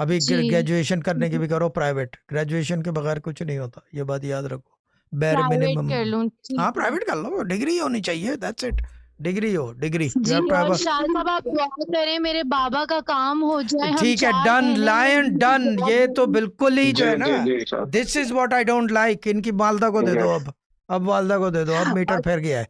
अभी जी ग्रेजुएशन करने की भी करो प्राइवेट, ग्रेजुएशन के बगैर कुछ नहीं होता, ये बात याद रखो। बेर प्राइवेट मिनिमम। कर लूँ, हाँ ठीक है। प्राइवेट कर लो, डिग्री होनी चाहिए, दैट्स इट। डिग्री हो, degree U G, have to have और शाह साहब आप दुआ करें मेरे बाबा का काम हो जाए, हम ठीक है, 4 डन महीने में लायन डन। जॉब ये तो लगी। बिल्कुल ही जो जी है ना, जी जी sir. This is what I don't like. इनकी वालदा को दे दो यस अब वालदा को दे दो, अब मीटर फेर गया है।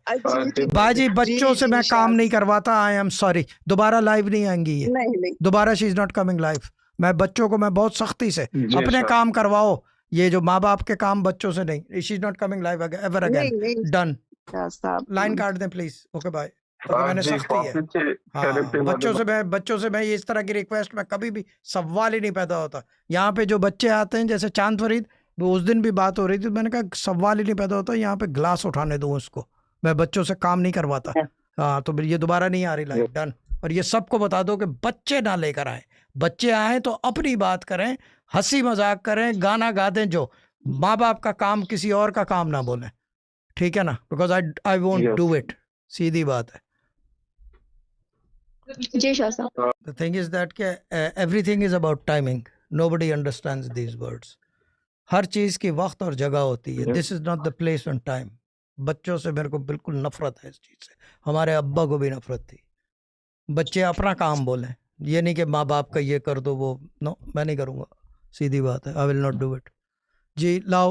जी बाजी बच्चों से जी मैं काम शाह नहीं करवाता, आई एम सॉरी। दोबारा लाइव नहीं आएंगी ये, नहीं नहीं दोबारा she is not coming live. मैं बच्चों को मैं बहुत सख्ती से जी अपने सर। काम करवाओ, ये जो माँ बाप के काम बच्चों से नहीं। She is not coming live ever नहीं अगेन। नहीं डन, शाह साहब लाइन काट दें प्लीज। ओके बाय, क्योंकि मैंने जी सख्ती है। कॉफी से हाँ, बच्चों से मैं इस तरह की रिक्वेस्ट में कभी भी सवाल ही नहीं पैदा होता। यहाँ पे जो बच्चे आते हैं जैसे चांद फरीद, वो उस दिन भी बात हो रही थी, मैंने कहा सवाल ही नहीं पैदा होता यहाँ पे ग्लास उठाने दूं उसको, मैं बच्चों से काम नहीं करवाता। हाँ तो ये दोबारा नहीं आ रही लाइव, डन। और ये सबको बता दो कि बच्चे ना लेकर आए, बच्चे आए तो अपनी बात करें, हंसी मजाक करें, गाना गा दें, जो माँ बाप का काम किसी और का काम ना बोलें, ठीक है ना, because I won't do it, सीधी बात है। जी शाह साहब। The thing is that everything is about timing. Nobody understands these words. हर चीज़ की वक्त और जगह होती है। This is not the place and time. बच्चों से मेरे को बिल्कुल नफरत है इस चीज़ से, हमारे अब्बा को भी नफरत थी। बच्चे अपना काम बोलें, ये नहीं कि माँ बाप का ये कर दो वो, नो मैं नहीं करूँगा, सीधी बात है, I will not do it. जी लाओ